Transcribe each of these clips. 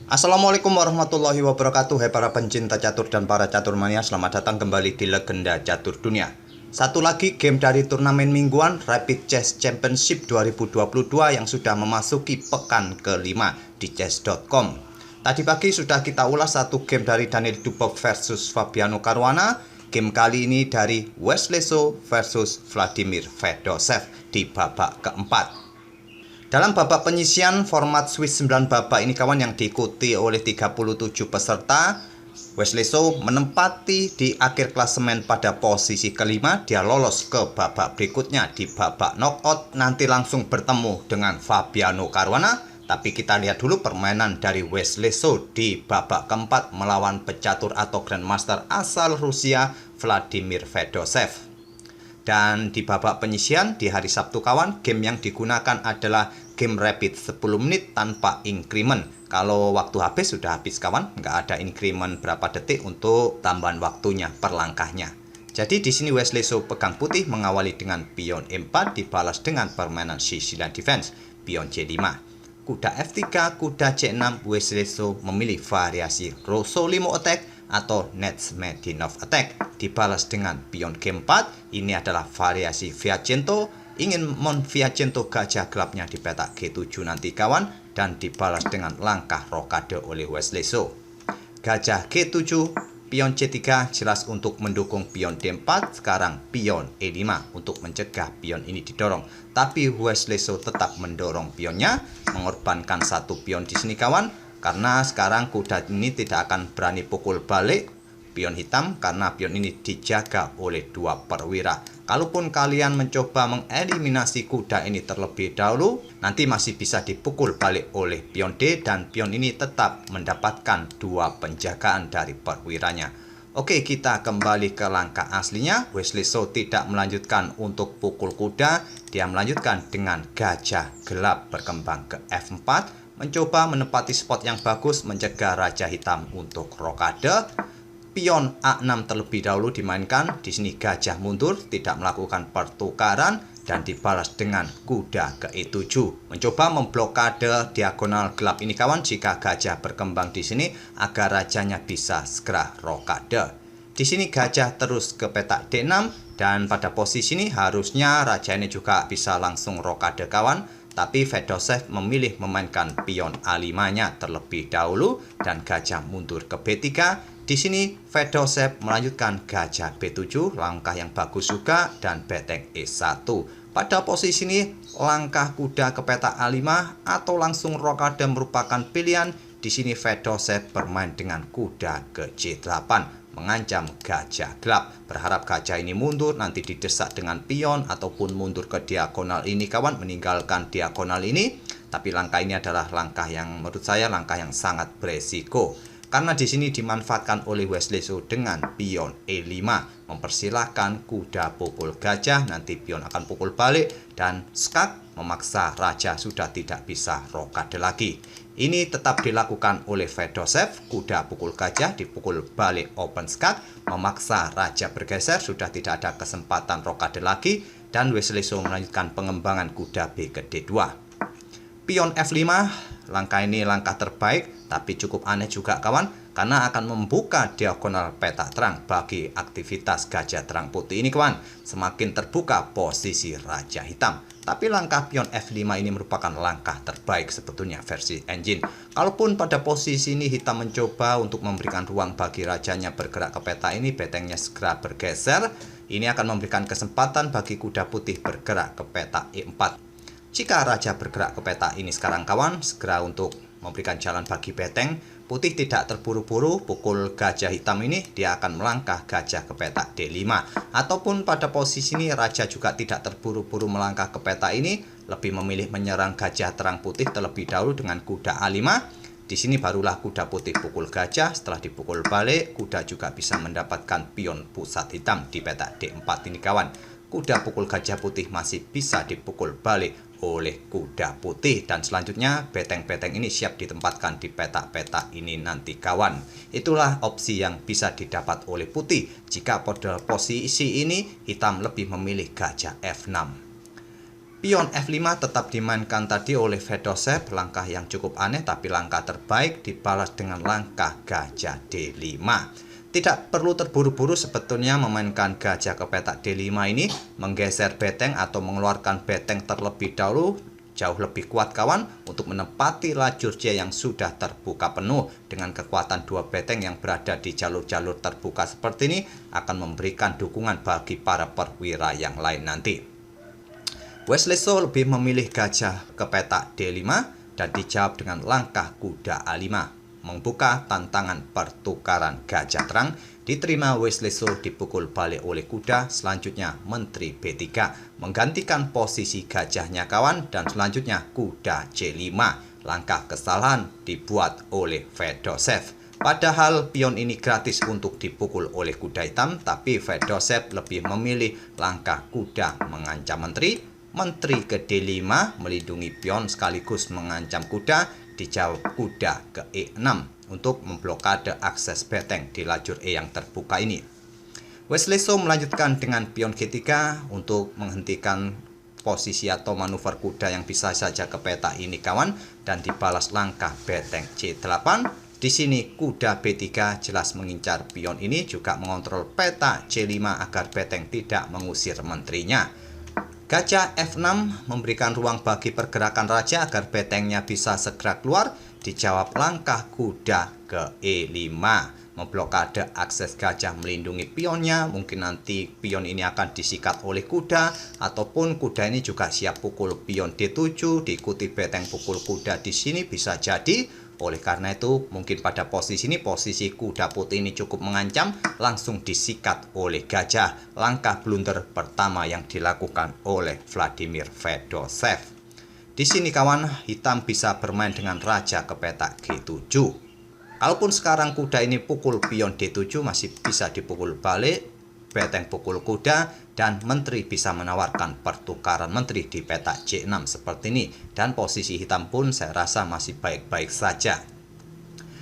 Assalamualaikum warahmatullahi wabarakatuh. Hai para pencinta catur dan para catur mania, selamat datang kembali di Legenda Catur Dunia. Satu lagi game dari turnamen mingguan Rapid Chess Championship 2022 yang sudah memasuki pekan kelima di chess.com. Tadi pagi sudah kita ulas satu game dari Daniel Duboc versus Fabiano Caruana. Game kali ini dari Wesley So versus Vladimir Fedosev di babak keempat. Dalam babak penyisian format Swiss 9 babak ini kawan yang diikuti oleh 37 peserta, Wesley So menempati di akhir klasemen pada posisi kelima. Dia lolos ke babak berikutnya di babak knockout, nanti langsung bertemu dengan Fabiano Caruana. Tapi kita lihat dulu permainan dari Wesley So di babak keempat melawan pecatur atau Grandmaster asal Rusia Vladimir Fedosev. Dan di babak penyisian di hari Sabtu kawan, game yang digunakan adalah game rapid 10 menit tanpa increment. Kalau waktu habis sudah habis kawan, nggak ada increment berapa detik untuk tambahan waktunya per langkahnya. Jadi di sini Wesley So pegang putih mengawali dengan pion E4 dibalas dengan permainan Sicilian defense, pion C5. Kuda F3, kuda C6, Wesley So memilih variasi Rosolimo attack atau Netsmedinov attack dibalas dengan pion G4. Ini adalah variasi Fiacento, ingin Fiacento gajah gelapnya di petak G7 nanti kawan, dan dibalas dengan langkah rokade oleh Wesley So. Gajah G7, pion C3 jelas untuk mendukung pion D4, sekarang pion E5 untuk mencegah pion ini didorong. Tapi Wesley So tetap mendorong pionnya, mengorbankan satu pion di sini kawan. Karena sekarang kuda ini tidak akan berani pukul balik pion hitam karena pion ini dijaga oleh dua perwira. Kalaupun kalian mencoba mengeliminasi kuda ini terlebih dahulu, nanti masih bisa dipukul balik oleh pion D dan pion ini tetap mendapatkan dua penjagaan dari perwiranya. Oke, kita kembali ke langkah aslinya. Wesley So tidak melanjutkan untuk pukul kuda, dia melanjutkan dengan gajah gelap berkembang ke F4. Mencoba menempati spot yang bagus mencegah raja hitam untuk rokade. Pion A6 terlebih dahulu dimainkan. Di sini gajah mundur, tidak melakukan pertukaran dan dibalas dengan kuda ke E7. Mencoba memblokade diagonal gelap ini kawan jika gajah berkembang di sini agar rajanya bisa segera rokade. Di sini gajah terus ke petak D6 dan pada posisi ini harusnya raja ini juga bisa langsung rokade kawan. Tapi Fedosev memilih memainkan pion A5-nya terlebih dahulu dan gajah mundur ke B3. Di sini Fedosev melanjutkan gajah B7, langkah yang bagus juga, dan beteng E1. Pada posisi ini langkah kuda ke petak A5 atau langsung rokade merupakan pilihan. Di sini Fedosev bermain dengan kuda ke C8. Mengancam gajah gelap, berharap gajah ini mundur nanti didesak dengan pion ataupun mundur ke diagonal ini kawan, meninggalkan diagonal ini. Tapi langkah ini adalah langkah yang menurut saya langkah yang sangat beresiko karena di sini dimanfaatkan oleh Wesley So dengan pion E5, mempersilahkan kuda pukul gajah, nanti pion akan pukul balik dan skak memaksa raja sudah tidak bisa rokade lagi. Ini tetap dilakukan oleh Fedosev, kuda pukul gajah dipukul balik open skak, memaksa raja bergeser, sudah tidak ada kesempatan rokade lagi dan Wesley So melanjutkan pengembangan kuda B ke D2. Pion F5, langkah ini langkah terbaik tapi cukup aneh juga kawan karena akan membuka diagonal petak terang bagi aktivitas gajah terang putih ini kawan. Semakin terbuka posisi raja hitam. Tapi langkah pion F5 ini merupakan langkah terbaik sebetulnya versi engine. Kalaupun pada posisi ini hitam mencoba untuk memberikan ruang bagi rajanya bergerak ke peta ini, betengnya segera bergeser. Ini akan memberikan kesempatan bagi kuda putih bergerak ke peta E4. Jika raja bergerak ke peta ini sekarang kawan, segera untuk memberikan jalan bagi beteng. Putih tidak terburu-buru pukul gajah hitam ini, dia akan melangkah gajah ke petak D5. Ataupun pada posisi ini raja juga tidak terburu-buru melangkah ke peta ini, lebih memilih menyerang gajah terang putih terlebih dahulu dengan kuda A5. Di sini barulah kuda putih pukul gajah, setelah dipukul balik, kuda juga bisa mendapatkan pion pusat hitam di petak D4 ini kawan. Kuda pukul gajah putih masih bisa dipukul balik oleh kuda putih dan selanjutnya beteng-beteng ini siap ditempatkan di petak-petak ini nanti kawan. Itulah opsi yang bisa didapat oleh putih jika pada posisi ini hitam lebih memilih gajah F6. Pion F5 tetap dimainkan tadi oleh Fedosev, langkah yang cukup aneh tapi langkah terbaik dibalas dengan langkah gajah D5. Tidak perlu terburu-buru sebetulnya memainkan gajah ke petak D5 ini, menggeser beteng atau mengeluarkan beteng terlebih dahulu jauh lebih kuat kawan untuk menempati lajur C yang sudah terbuka penuh. Dengan kekuatan dua beteng yang berada di jalur-jalur terbuka seperti ini akan memberikan dukungan bagi para perwira yang lain nanti. Wesley So lebih memilih gajah ke petak D5 dan dijawab dengan langkah kuda A5. Membuka tantangan pertukaran gajah terang, diterima Wesley So dipukul balik oleh kuda, selanjutnya menteri B3 menggantikan posisi gajahnya kawan dan selanjutnya kuda C5. Langkah kesalahan dibuat oleh Fedosev. Padahal pion ini gratis untuk dipukul oleh kuda hitam, tapi Fedosev lebih memilih langkah kuda mengancam menteri. Menteri ke D5 melindungi pion sekaligus mengancam kuda, dijawab kuda ke E6 untuk memblokade akses beteng di lajur E yang terbuka ini. Wesley So melanjutkan dengan pion G3 untuk menghentikan posisi atau manuver kuda yang bisa saja ke petak ini kawan, dan dibalas langkah beteng C8. Di sini kuda B3 jelas mengincar pion ini, juga mengontrol petak C5 agar beteng tidak mengusir menterinya. Gajah F6 memberikan ruang bagi pergerakan raja agar betengnya bisa segera keluar, dijawab langkah kuda ke E5. Memblokade akses gajah melindungi pionnya, mungkin nanti pion ini akan disikat oleh kuda, ataupun kuda ini juga siap pukul pion D7, diikuti beteng pukul kuda di sini bisa jadi. Oleh karena itu, mungkin pada posisi ini, posisi kuda putih ini cukup mengancam, langsung disikat oleh gajah. Langkah blunder pertama yang dilakukan oleh Vladimir Fedosev. Di sini kawan, hitam bisa bermain dengan raja ke petak G7. Kalaupun sekarang kuda ini pukul pion D7, masih bisa dipukul balik, beteng pukul kuda, dan menteri bisa menawarkan pertukaran menteri di petak C6 seperti ini, dan posisi hitam pun saya rasa masih baik-baik saja.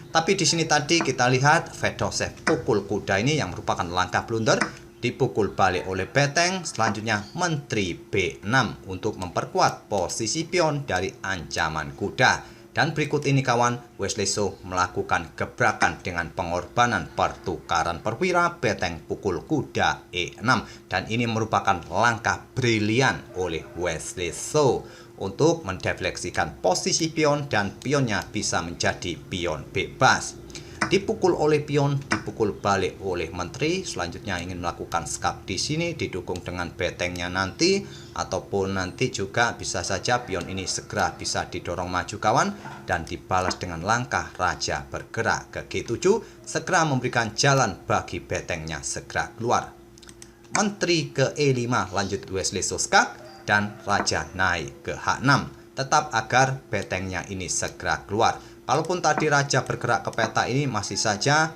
Tapi di sini tadi kita lihat Fedosev pukul kuda ini yang merupakan langkah blunder, dipukul balik oleh beteng, selanjutnya menteri B6 untuk memperkuat posisi pion dari ancaman kuda. Dan berikut ini kawan, Wesley So melakukan gebrakan dengan pengorbanan pertukaran perwira, beteng pukul kuda E6. Dan ini merupakan langkah brilian oleh Wesley So untuk mendefleksikan posisi pion dan pionnya bisa menjadi pion bebas. Dipukul oleh pion, dipukul balik oleh menteri, selanjutnya ingin melakukan skak di sini didukung dengan betengnya nanti, ataupun nanti juga bisa saja pion ini segera bisa didorong maju kawan dan dibalas dengan langkah raja bergerak ke G7, segera memberikan jalan bagi betengnya segera keluar. Menteri ke E5 lanjut Wesley So skak dan raja naik ke H6, tetap agar betengnya ini segera keluar. Kalaupun tadi raja bergerak ke peta ini, masih saja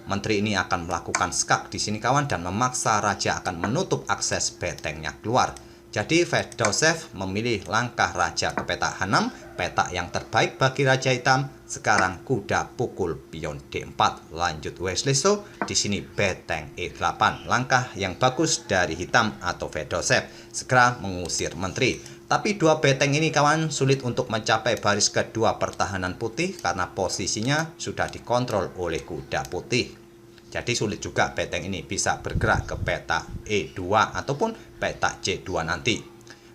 menteri ini akan melakukan skak di sini kawan dan memaksa raja akan menutup akses betengnya keluar. Jadi Fedosev memilih langkah raja ke petak H6, petak yang terbaik bagi raja hitam. Sekarang kuda pukul pion D4, lanjut Wesley So. Di sini beteng E8, langkah yang bagus dari hitam atau Fedosev, segera mengusir menteri. Tapi dua beteng ini kawan sulit untuk mencapai baris kedua pertahanan putih karena posisinya sudah dikontrol oleh kuda putih. Jadi sulit juga beteng ini bisa bergerak ke petak E2 ataupun petak C2 nanti.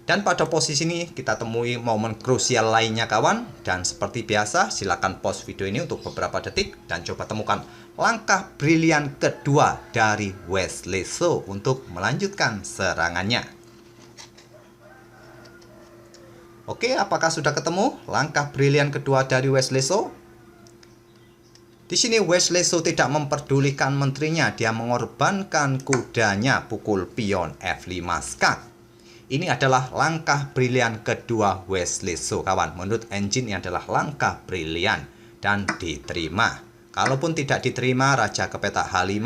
Dan pada posisi ini kita temui momen krusial lainnya kawan. Dan seperti biasa silakan pause video ini untuk beberapa detik dan coba temukan langkah brilian kedua dari Wesley So untuk melanjutkan serangannya. Oke, apakah sudah ketemu langkah brilian kedua dari Wesley So? Di sini Wesley So tidak memperdulikan menterinya, dia mengorbankan kudanya pukul pion F5 skak. Ini adalah langkah brilian kedua Wesley So kawan. Menurut engine ini adalah langkah brilian dan diterima. Kalaupun tidak diterima raja ke petak H5,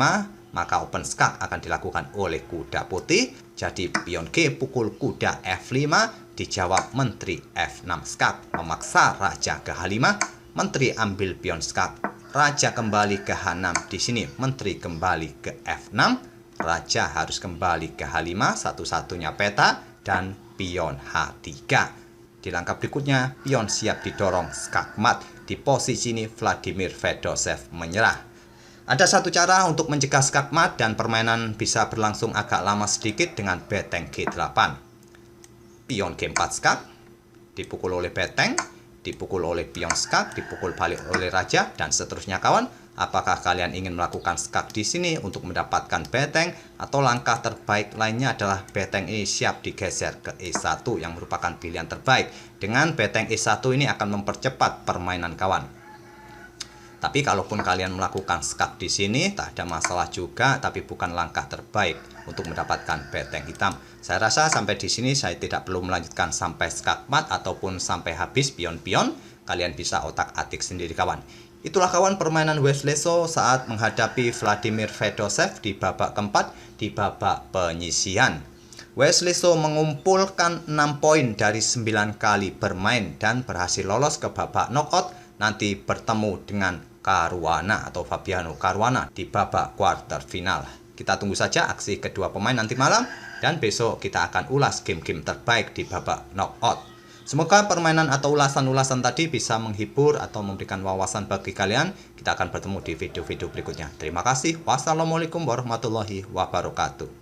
maka open skak akan dilakukan oleh kuda putih. Jadi pion G pukul kuda F5, dijawab menteri F6 skak, memaksa raja ke H5, menteri ambil pion skak, raja kembali ke H6. Di sini menteri kembali ke F6, raja harus kembali ke H5, satu-satunya peta, dan pion H3. Di langkah berikutnya, pion siap didorong skakmat. Di posisi ini Vladimir Fedosev menyerah. Ada satu cara untuk mencegah skakmat dan permainan bisa berlangsung agak lama sedikit dengan beteng G8. Pion G4 skak, dipukul oleh beteng, dipukul oleh pion skak, dipukul balik oleh raja, dan seterusnya kawan. Apakah kalian ingin melakukan skak di sini untuk mendapatkan beteng, atau langkah terbaik lainnya adalah beteng ini siap digeser ke E1 yang merupakan pilihan terbaik. Dengan beteng E1 ini akan mempercepat permainan kawan. Tapi kalaupun kalian melakukan skak di sini tak ada masalah juga, tapi bukan langkah terbaik untuk mendapatkan beteng hitam. Saya rasa sampai di sini saya tidak perlu melanjutkan sampai skakmat ataupun sampai habis pion-pion. Kalian bisa otak-atik sendiri kawan. Itulah kawan permainan Wesleso saat menghadapi Vladimir Fedosev di babak keempat di babak penyisihan. Wesleso mengumpulkan 6 poin dari 9 kali bermain dan berhasil lolos ke babak knockout, nanti bertemu dengan Caruana atau Fabiano Caruana di babak quarter final. Kita tunggu saja aksi kedua pemain nanti malam, dan besok kita akan ulas game-game terbaik di babak knockout. Semoga permainan atau ulasan-ulasan tadi bisa menghibur atau memberikan wawasan bagi kalian. Kita akan bertemu di video-video berikutnya. Terima kasih. Wassalamualaikum warahmatullahi wabarakatuh.